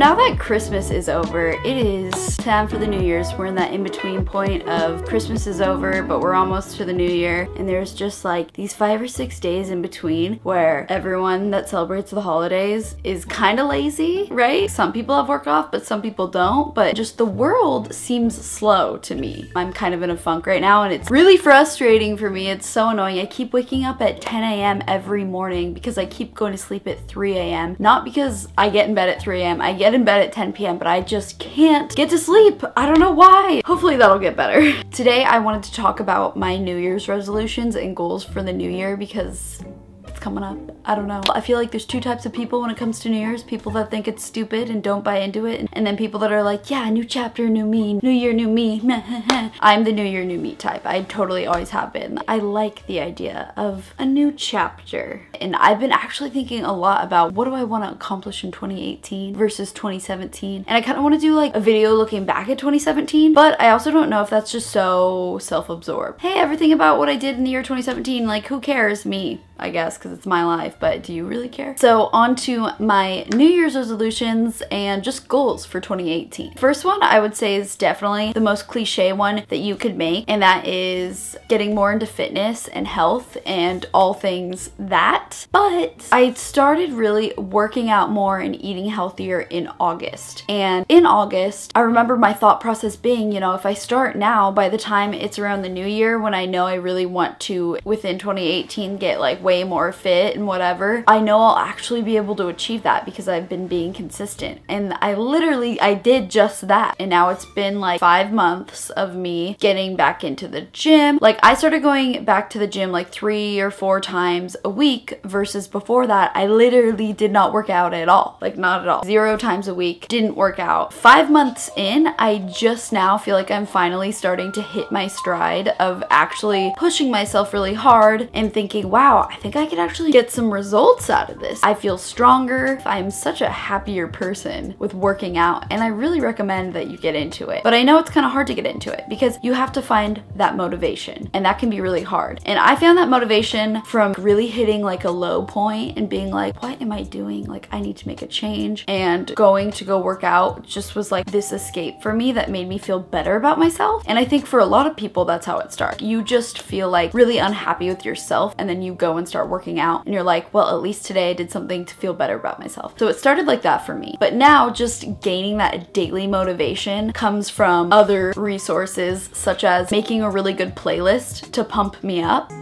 now that Christmas is over, it is time for the New Year's. We're in that in-between point of Christmas is over, but we're almost to the New Year. And there's just like these 5 or 6 days in between where everyone that celebrates the holidays is kind of lazy, right? Some people have work off, but some people don't. But just the world seems slow to me. I'm kind of in a funk right now, and it's really frustrating for me. It's so annoying. I keep waking up at 10 a.m. every morning because I keep going to sleep at 3 a.m. Not because I get in bed at 3 a.m. I get in bed at 10 p.m. but I just can't get to sleep. I don't know why. Hopefully that'll get better. Today I wanted to talk about my New Year's resolutions and goals for the new year because it's coming up. I don't know. I feel like there's 2 types of people when it comes to New Year's. People that think it's stupid and don't buy into it. And then people that are like, yeah, new chapter, new me, new year, new me. I'm the new year, new me type. I totally always have been. I like the idea of a new chapter. And I've been actually thinking a lot about what do I want to accomplish in 2018 versus 2017. And I kind of want to do like a video looking back at 2017, but I also don't know if that's just so self-absorbed. Hey, everything about what I did in the year 2017, like who cares? Me, I guess, because it's my life, but do you really care? So on to my New Year's resolutions and just goals for 2018. First one I would say is definitely the most cliche one that you could make, and that is getting more into fitness and health and all things that. But I started really working out more and eating healthier in August. And in August, I remember my thought process being, you know, if I start now, by the time it's around the new year when I know I really want to, within 2018, get like way more fit and whatever, I know I'll actually be able to achieve that because I've been being consistent. And I did just that. And now it's been like 5 months of me getting back into the gym. Like I started going back to the gym like 3 or 4 times a week versus before that, I literally did not work out at all. Like not at all. 0 times a week, didn't work out. 5 months in, I just now feel like I'm finally starting to hit my stride of actually pushing myself really hard and thinking, wow, I think I could actually get some results out of this. I feel stronger. I'm such a happier person with working out, and I really recommend that you get into it. But I know it's kind of hard to get into it because you have to find that motivation, and that can be really hard. And I found that motivation from really hitting like a low point and being like, what am I doing? Like I need to make a change. And going to go work out just was like this escape for me that made me feel better about myself. And I think for a lot of people, that's how it starts. You just feel like really unhappy with yourself, and then you go and start working out and you're like, well, at least today I did something to feel better about myself. So it started like that for me. But now just gaining that daily motivation comes from other resources, such as making a really good playlist to pump me up.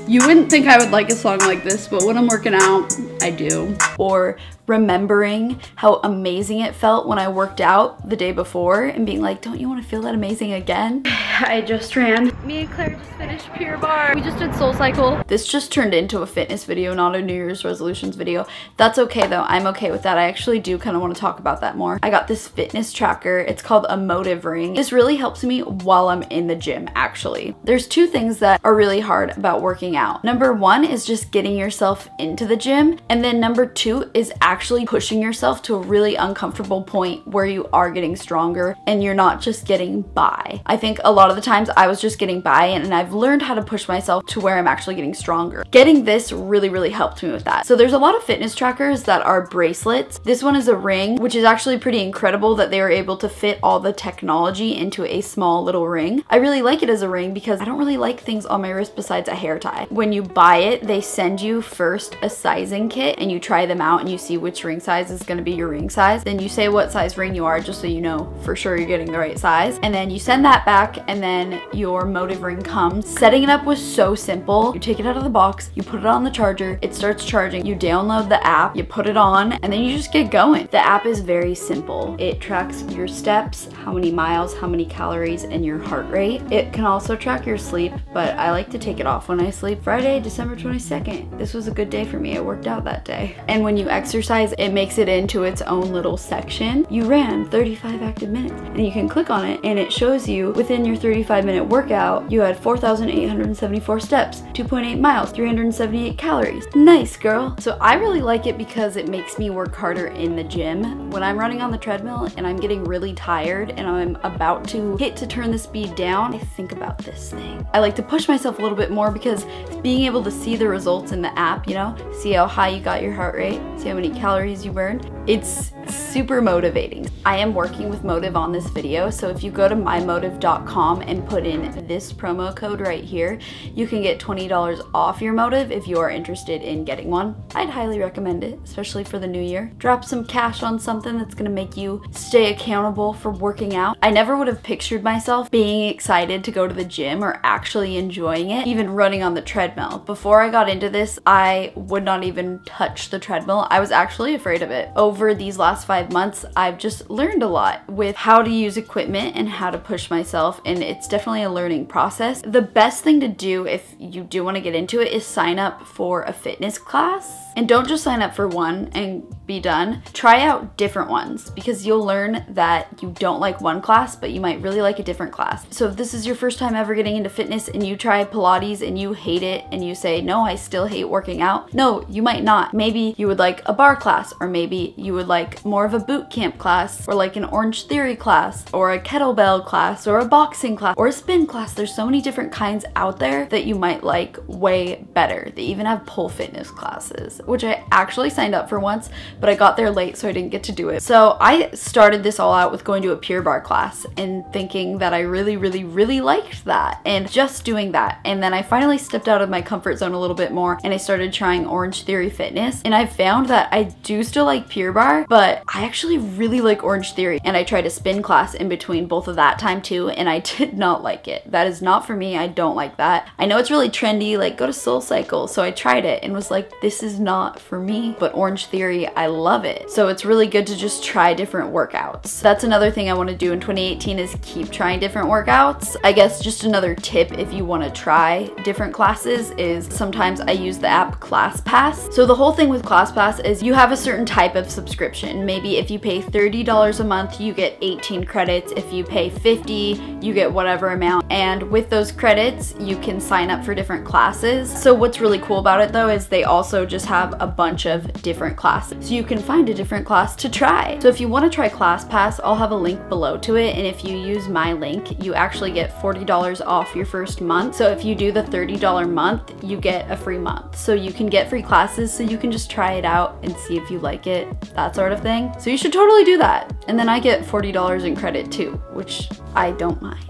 You wouldn't think I would like a song like this, but when I'm working out, I do. Or remembering how amazing it felt when I worked out the day before and being like, don't you want to feel that amazing again? I just ran. Me and Claire just finished Pure Barre. We just did Soul Cycle. This just turned into a fitness video, not a New Year's resolutions video. That's okay though. I'm okay with that. I actually do kind of want to talk about that more. I got this fitness tracker. It's called a Motive Ring. This really helps me while I'm in the gym, actually. There's 2 things that are really hard about working out. Number 1 is just getting yourself into the gym. And then number 2 is actually pushing yourself to a really uncomfortable point where you are getting stronger and you're not just getting by. I think a lot of the times I was just getting by, and I've learned how to push myself to where I'm actually getting stronger. Getting this really helped me with that. So there's a lot of fitness trackers that are bracelets. This one is a ring, which is actually pretty incredible that they were able to fit all the technology into a small little ring. I really like it as a ring because I don't really like things on my wrist besides a hair tie. When you buy it, they send you first a sizing kit and you try them out and you see which ring size is going to be your ring size. Then you say what size ring you are just so you know for sure you're getting the right size. And then you send that back, and then your Motive Ring comes. Setting it up was so simple. You take it out of the box, you put it on the charger, it starts charging, you download the app, you put it on, and then you just get going. The app is very simple. It tracks your steps, how many miles, how many calories, and your heart rate. It can also track your sleep, but I like to take it off when I sleep. Friday, December 22nd. This was a good day for me. I worked out that day. And when you exercise, it makes it into its own little section. You ran 35 active minutes, and you can click on it and it shows you within your 35-minute workout, you had 4,874 steps, 2.8 miles, 378 calories. Nice, girl. So I really like it because it makes me work harder in the gym. When I'm running on the treadmill and I'm getting really tired and I'm about to hit to turn the speed down, I think about this thing. I like to push myself a little bit more because being able to see the results in the app, you know, see how high you got your heart rate, see how many calories you burned, it's super motivating. I am working with Motive on this video, so if you go to mymotive.com and put in this promo code right here, you can get $20 off your Motive if you are interested in getting one. I'd highly recommend it, especially for the new year. Drop some cash on something that's gonna make you stay accountable for working out. I never would have pictured myself being excited to go to the gym or actually enjoying it, even running on the treadmill. Before I got into this, I would not even touch the treadmill. I was actually afraid of it. Over these last 5 months, I've just learned a lot with how to use equipment and how to push myself, and it's definitely a learning process. The best thing to do if you do want to get into it is sign up for a fitness class. And don't just sign up for one and be done. Try out different ones because you'll learn that you don't like one class, but you might really like a different class. So if this is your first time ever getting into fitness and you try Pilates and you hate it and you say, no, I still hate working out. No, you might not. Maybe you would like a bar class, or maybe you would like more of a boot camp class, or like an Orange Theory class, or a kettlebell class, or a boxing class, or a spin class. There's so many different kinds out there that you might like way better. They even have pole fitness classes, which I actually signed up for once, but I got there late so I didn't get to do it. So I started this all out with going to a Pure Barre class and thinking that I really liked that and just doing that. And then I finally stepped out of my comfort zone a little bit more and I started trying Orange Theory Fitness, and I found that I do still like Pure Barre, but I actually really like Orange Theory. And I tried a spin class in between both of that time too, and I did not like it. That is not for me. I don't like that. I know it's really trendy, like go to Soul Cycle. So I tried it and was like, this is not for me, but Orange Theory, I love it. So it's really good to just try different workouts. That's another thing I want to do in 2018 is keep trying different workouts. I guess just another tip if you want to try different classes is sometimes I use the app ClassPass. So the whole thing with ClassPass is you have a certain type of subscription. Maybe if you pay $30 a month, you get 18 credits. If you pay $50, you get whatever amount. And with those credits, you can sign up for different classes. So what's really cool about it though is they also just have a bunch of different classes. So you can find a different class to try. So if you want to try ClassPass, I'll have a link below to it. And if you use my link, you actually get $40 off your first month. So if you do the $30 month, you get a free month. So you can get free classes, so you can just try it out and see if you like it, that sort of thing. So you should totally do that. And then I get $40 in credit too, which I don't mind.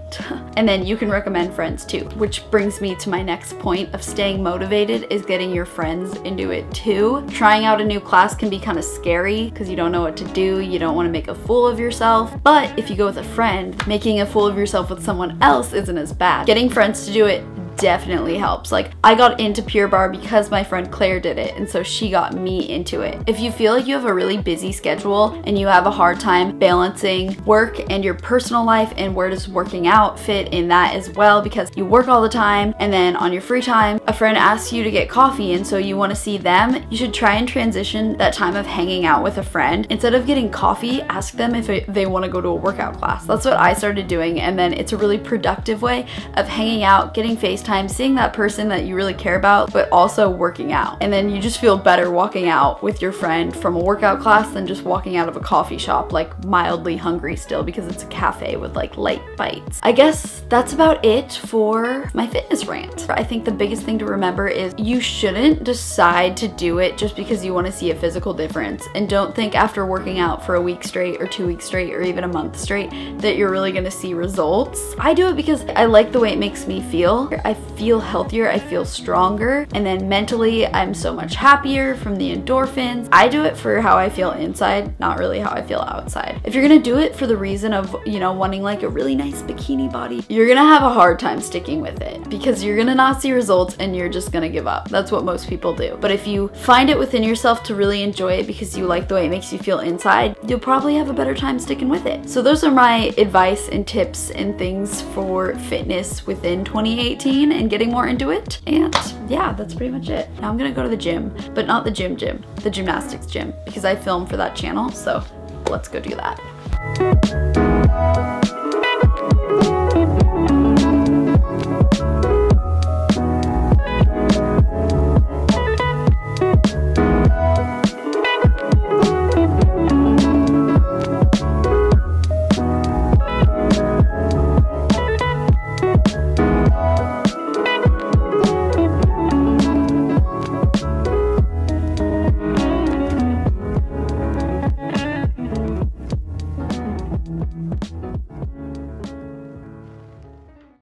And then you can recommend friends too, which brings me to my next point of staying motivated is getting your friends into it too. Trying out a new class can be kind of scary because you don't know what to do. You don't want to make a fool of yourself. But if you go with a friend, making a fool of yourself with someone else isn't as bad. Getting friends to do it definitely helps. Like I got into Pure Barre because my friend Claire did it, and so she got me into it. If you feel like you have a really busy schedule and you have a hard time balancing work and your personal life, and where does working out fit in that as well, because you work all the time and then on your free time a friend asks you to get coffee and so you want to see them, you should try and transition that time of hanging out with a friend. Instead of getting coffee, ask them if they want to go to a workout class. That's what I started doing, and then it's a really productive way of hanging out, getting FaceTime, seeing that person that you really care about, but also working out. And then you just feel better walking out with your friend from a workout class than just walking out of a coffee shop like mildly hungry still, because it's a cafe with like light bites. I guess that's about it for my fitness rant. I think the biggest thing to remember is you shouldn't decide to do it just because you want to see a physical difference, and don't think after working out for a week straight or 2 weeks straight or even a month straight that you're really going to see results. I do it because I like the way it makes me feel. I feel healthier, I feel stronger, and then mentally I'm so much happier from the endorphins. I do it for how I feel inside, not really how I feel outside. If you're gonna do it for the reason of, you know, wanting like a really nice bikini body, you're gonna have a hard time sticking with it because you're gonna not see results and you're just gonna give up. That's what most people do. But if you find it within yourself to really enjoy it because you like the way it makes you feel inside, you'll probably have a better time sticking with it. So those are my advice and tips and things for fitness within 2018 and getting more into it. And yeah, that's pretty much it. Now I'm gonna go to the gym, but not the gym, the gymnastics gym, because I film for that channel. So let's go do that.